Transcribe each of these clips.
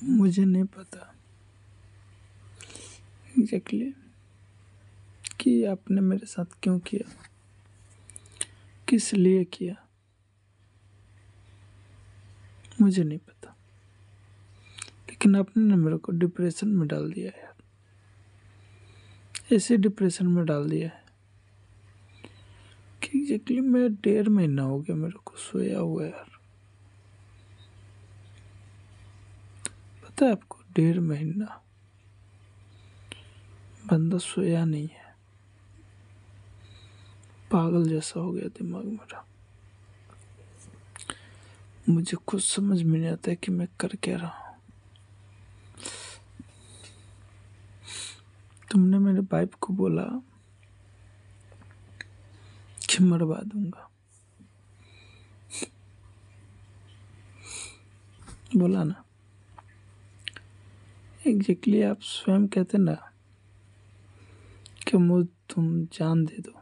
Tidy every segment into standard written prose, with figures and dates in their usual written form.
मुझे नहीं पता एग्जैक्टली कि आपने मेरे साथ क्यों किया, किस लिए किया, मुझे नहीं पता। लेकिन आपने ना मेरे को डिप्रेशन में डाल दिया यार, ऐसे डिप्रेशन में डाल दिया है कि एग्जैक्टली मैं 1.5 महीना हो गया मेरे को सोया हुआ यार। पता है आपको, 1.5 महीना बंदा सोया नहीं है, पागल जैसा हो गया दिमाग मेरा। मुझे खुद समझ में नहीं आता है कि मैं कर क्या रहा हूँ। तुमने मेरे वाइफ को बोला कि मरवा दूंगा, बोला ना। एग्जैक्टली आप स्वयं कहते ना कि मुझ तुम जान दे दो,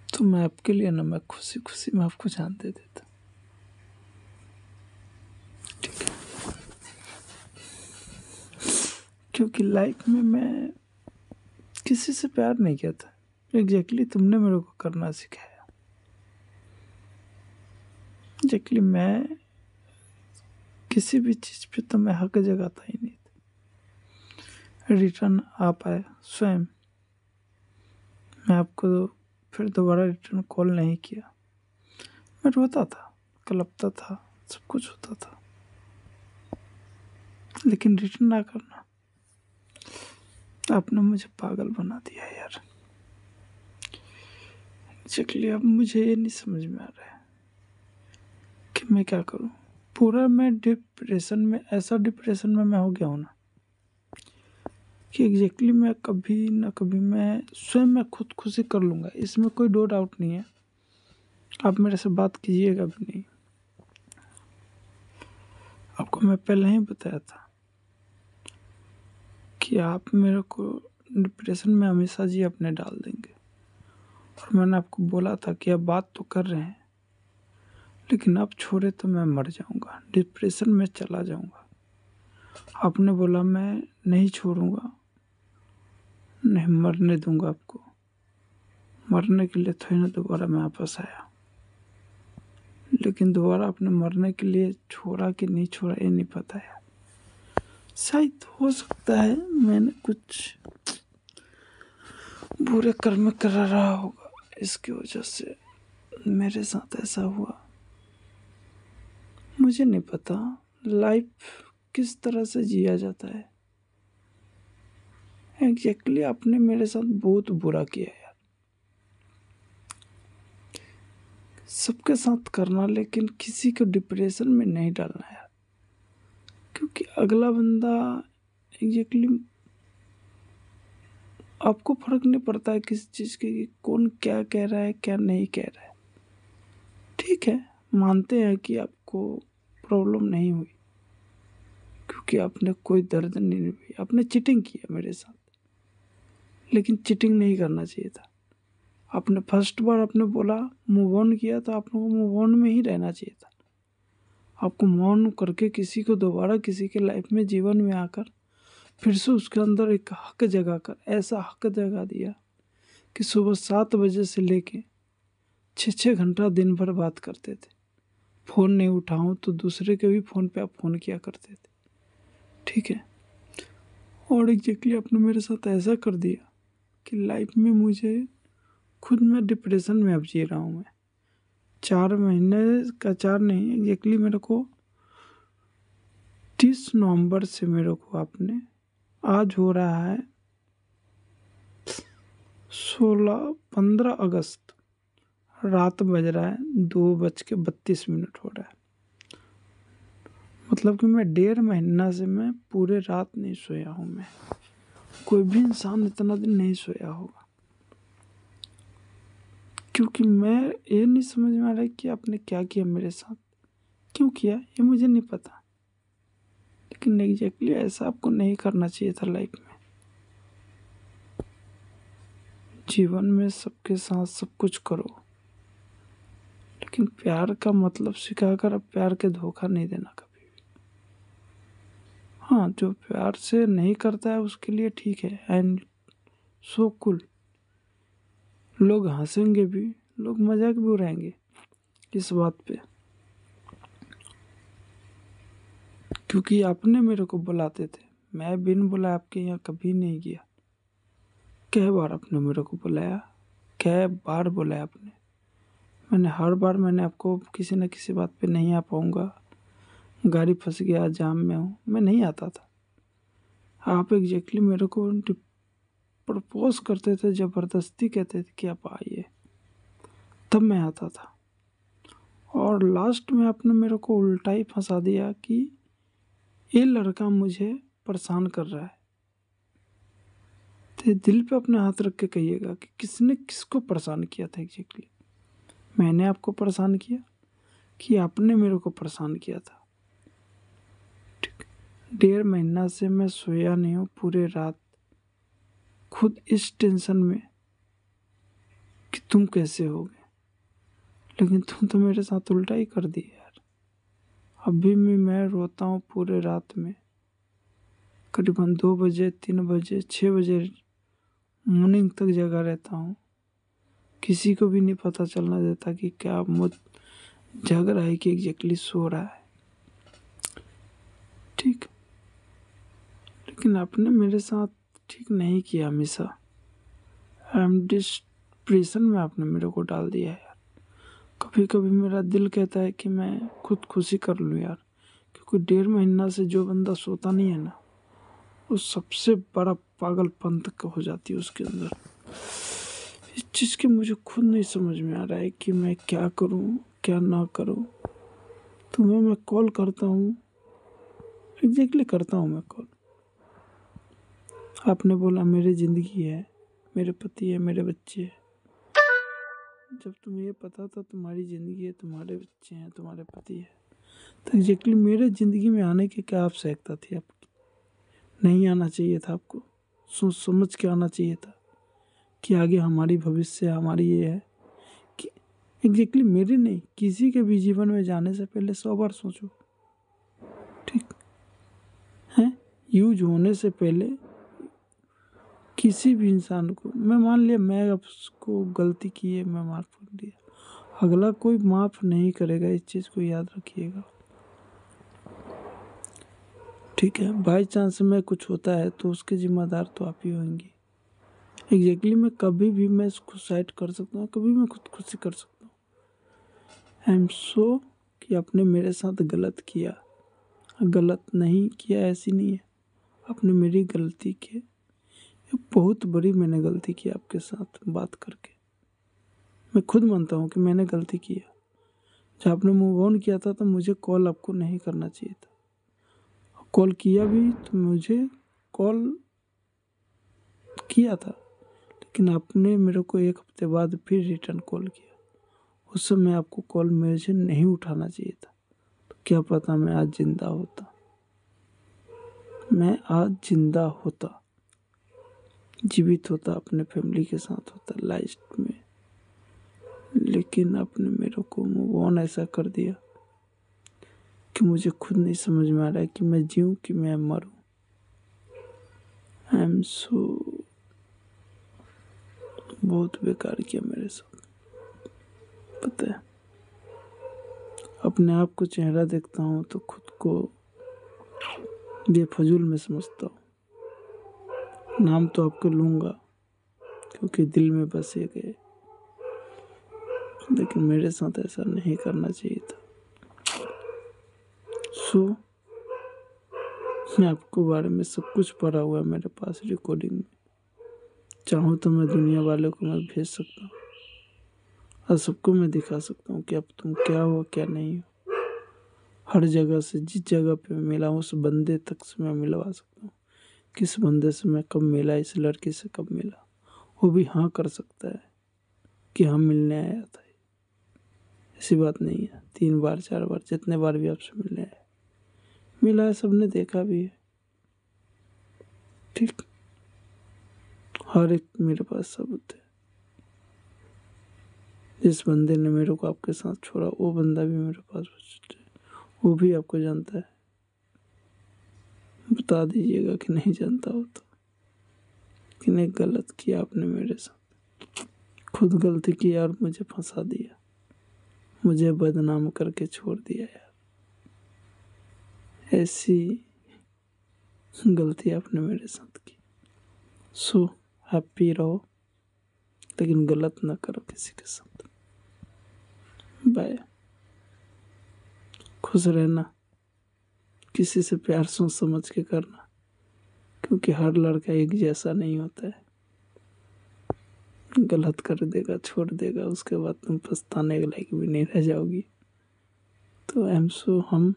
तो मैं आपके लिए ना, मैं खुशी खुशी में आपको जान दे देता। ठीक है, क्योंकि लाइफ में मैं किसी से प्यार नहीं किया था। एग्जैक्टली तुमने मेरे को करना सिखाया। एग्जैक्टली मैं किसी भी चीज़ पे तो मैं हक जगाता ही नहीं था। रिटर्न आ पाए स्वयं, मैं आपको फिर दोबारा रिटर्न कॉल नहीं किया। मैं रोता था, कलपता था, सब कुछ होता था, लेकिन रिटर्न ना करना, आपने मुझे पागल बना दिया यार। एग्जैक्टली अब मुझे ये नहीं समझ में आ रहा है कि मैं क्या करूं। पूरा मैं डिप्रेशन में, ऐसा डिप्रेशन में मैं हो गया हूं ना कि एग्जैक्टली मैं कभी ना कभी मैं स्वयं मैं खुद खुशी कर लूँगा, इसमें कोई दो डाउट नहीं है। आप मेरे से बात कीजिएगा भी नहीं। आपको मैं पहले ही बताया था कि आप मेरे को डिप्रेशन में हमेशा जी अपने डाल देंगे, और मैंने आपको बोला था कि अब बात तो कर रहे हैं, लेकिन आप छोड़े तो मैं मर जाऊंगा, डिप्रेशन में चला जाऊंगा। आपने बोला मैं नहीं छोड़ूंगा, नहीं मरने दूंगा आपको। मरने के लिए थोड़ी ना दोबारा मैं वापस आया, लेकिन दोबारा आपने मरने के लिए छोड़ा कि नहीं छोड़ा ये नहीं पता है। शायद हो सकता है मैंने कुछ बुरे कर्म कर रहा होगा, इसकी वजह से मेरे साथ ऐसा हुआ। मुझे नहीं पता लाइफ किस तरह से जिया जाता है। एग्जैक्टली आपने मेरे साथ बहुत बुरा किया यार। सबके साथ करना, लेकिन किसी को डिप्रेशन में नहीं डालना यार, क्योंकि अगला बंदा एग्जैक्टली आपको फर्क नहीं पड़ता है किसी चीज़ के कि कौन क्या कह रहा है क्या नहीं कह रहा है। ठीक है, मानते हैं कि आपको प्रॉब्लम नहीं हुई क्योंकि आपने कोई दर्द नहीं हुई, आपने चीटिंग किया मेरे साथ, लेकिन चीटिंग नहीं करना चाहिए था। आपने फर्स्ट बार आपने बोला मूव ऑन किया, तो आपको मूव ऑन में ही रहना चाहिए था। आपको मूव ऑन करके किसी को दोबारा किसी के लाइफ में जीवन में आकर फिर से उसके अंदर एक हक जगा कर, ऐसा हक जगा दिया कि सुबह 7 बजे से लेके 6-6 घंटा दिन भर बात करते थे। फ़ोन नहीं उठाऊं तो दूसरे के भी फ़ोन पे आप फ़ोन किया करते थे। ठीक है, और एग्जैक्टली आपने मेरे साथ ऐसा कर दिया कि लाइफ में मुझे खुद मैं डिप्रेशन में अब जी रहा हूँ। मैं 4 महीने का, 4 नहीं, एग्जैक्टली मेरे को 30 नवंबर से मेरे को आपने, आज हो रहा है 15 अगस्त, रात बज रहा है 2:32 हो रहा है। मतलब कि मैं 1.5 महीना से मैं पूरे रात नहीं सोया हूँ। मैं, कोई भी इंसान इतना दिन नहीं सोया होगा, क्योंकि मैं ये नहीं समझ में आ रहा है कि आपने क्या किया मेरे साथ, क्यों किया ये मुझे नहीं पता। लेकिन एग्जैक्टली ऐसा आपको नहीं करना चाहिए था लाइफ में। जीवन में सबके साथ सब कुछ करो, लेकिन प्यार का मतलब सिखाकर अब प्यार के धोखा नहीं देना कभी भी। हाँ, जो प्यार से नहीं करता है उसके लिए ठीक है, एंड सो कूल। लोग हंसेंगे भी, लोग मजाक भी उड़ाएंगे इस बात पे, क्योंकि आपने मेरे को बुलाते थे। मैं बिन बुलाए आपके यहाँ कभी नहीं गया। कई बार आपने मेरे को बुलाया, कई बार बुलाया आपने। हर बार मैंने आपको किसी न किसी बात पे नहीं आ पाऊंगा, गाड़ी फंस गया, जाम में हूँ, मैं नहीं आता था। आप एग्जैक्टली मेरे को प्रपोज करते थे, ज़बरदस्ती कहते थे कि आप आइए, तब मैं आता था। और लास्ट में आपने मेरे को उल्टा ही फंसा दिया कि ये लड़का मुझे परेशान कर रहा है। तो दिल पे अपने हाथ रख के कहिएगा कि किसने किसको परेशान किया था एग्जैक्टली। मैंने आपको परेशान किया कि आपने मेरे को परेशान किया था? ठीक। 1.5 महीना से मैं सोया नहीं हूँ पूरे रात, खुद इस टेंशन में कि तुम कैसे होगे, लेकिन तुम तो मेरे साथ उल्टा ही कर दिए यार। अभी भी मैं रोता हूँ पूरे रात में, करीबन 2 बजे, 3 बजे, 6 बजे मॉर्निंग तक जगा रहता हूँ। किसी को भी नहीं पता चलना देता कि क्या मुझ जग रहा है कि एग्जैक्टली सो रहा है। ठीक, लेकिन आपने मेरे साथ ठीक नहीं किया हमेशा। आई एम डिप्रेशन में आपने मेरे को डाल दिया यार। कभी कभी मेरा दिल कहता है कि मैं खुद खुशी कर लूँ यार, क्योंकि 1.5 महीना से जो बंदा सोता नहीं है ना, वो सबसे बड़ा पागलपन तक हो जाती है उसके अंदर। इस चीज़ की मुझे खुद नहीं समझ में आ रहा है कि मैं क्या करूं क्या ना करूं। तुम्हें मैं कॉल करता हूं, एग्जैक्टली करता हूं मैं कॉल। आपने बोला मेरी ज़िंदगी है, मेरे पति है, मेरे बच्चे हैं। जब तुम्हें ये पता था तुम्हारी ज़िंदगी है, तुम्हारे बच्चे हैं, तुम्हारे पति है, तो एग्जैक्टली मेरे ज़िंदगी में आने की क्या आवश्यकता थी आपकी? नहीं आना चाहिए था आपको? सोच समझ के आना चाहिए था कि आगे हमारी भविष्य, हमारी ये है कि एग्जैक्टली मेरे नहीं, किसी के भी जीवन में जाने से पहले 100 बार सोचो। ठीक है, यूज होने से पहले किसी भी इंसान को, मैं मान लिया मैं उसको गलती की है, मैं माफ़ कर दिया, अगला कोई माफ़ नहीं करेगा, इस चीज़ को याद रखिएगा। ठीक है, बाई चांस में कुछ होता है तो उसके जिम्मेदार तो आप ही होंगे। एग्जैक्टली मैं कभी भी मैं इसको साइड कर सकता हूँ, कभी मैं खुद खुशी कर सकता हूँ। आई एम सो कि आपने मेरे साथ गलत किया, गलत नहीं किया ऐसी नहीं है, आपने मेरी गलती की, ये बहुत बड़ी मैंने गलती की आपके साथ बात करके। मैं खुद मानता हूँ कि मैंने गलती किया। जब आपने मूव ऑन किया था तो मुझे कॉल आपको नहीं करना चाहिए था। कॉल किया भी तो मुझे कॉल किया था, लेकिन आपने मेरे को 1 हफ्ते बाद फिर रिटर्न कॉल किया। उस समय आपको कॉल मुझे नहीं उठाना चाहिए था, तो क्या पता मैं आज जिंदा होता, मैं आज जिंदा होता, जीवित होता, अपने फैमिली के साथ होता लाइफ में। लेकिन आपने मेरे को मूव ऑन ऐसा कर दिया कि मुझे खुद नहीं समझ में आ रहा है कि मैं जीऊँ कि मैं मरूँ। आई एम सो, बहुत बेकार किया मेरे साथ, पता है। अपने आप को चेहरा देखता हूँ तो खुद को बेफजूल में समझता हूँ। नाम तो आपको लूँगा क्योंकि दिल में बसे गए, लेकिन मेरे साथ ऐसा नहीं करना चाहिए था। सो मैं आपको बारे में सब कुछ पढ़ा हुआ है मेरे पास रिकॉर्डिंग में। चाहूँ तो मैं दुनिया वालों को मैं भेज सकता हूँ और सबको मैं दिखा सकता हूँ कि अब तुम क्या हो क्या नहीं हो। हर जगह से जिस जगह पे मैं मिला हूँ उस बंदे तक से मैं मिलवा सकता हूँ, किस बंदे से मैं कब मिला, इस लड़की से कब मिला, वो भी हाँ कर सकता है कि हाँ मिलने आया था। ऐसी बात नहीं है, 3 बार 4 बार जितने बार भी आपसे मिलने आया, मिला है, सबने देखा भी है। ठीक, हर एक मेरे पास सबूत है। जिस बंदे ने मेरे को आपके साथ छोड़ा वो बंदा भी मेरे पास है, वो भी आपको जानता है। बता दीजिएगा कि नहीं जानता हो तो, कि नहीं गलत किया आपने मेरे साथ, खुद गलती किया और मुझे फंसा दिया, मुझे बदनाम करके छोड़ दिया यार। ऐसी गलती आपने मेरे साथ की। सो हैप्पी रहो, लेकिन गलत ना करो किसी के साथ। बाय। खुश रहना, किसी से प्यार सोच समझ के करना, क्योंकि हर लड़का एक जैसा नहीं होता है। गलत कर देगा, छोड़ देगा, उसके बाद तुम पछताने के लायक भी नहीं रह जाओगी। तो हम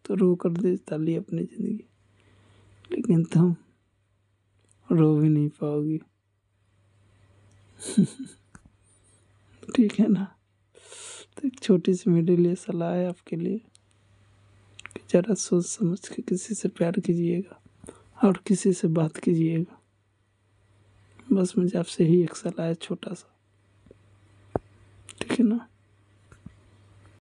तो रो कर दे डाली अपनी ज़िंदगी, लेकिन तुम रो भी नहीं पाओगी। ठीक है ना। तो एक छोटी सी मेरे लिए सलाह है आपके लिए कि ज़रा सोच समझ के किसी से प्यार कीजिएगा और किसी से बात कीजिएगा। बस मुझे आपसे ही एक सलाह है, छोटा सा। ठीक है ना।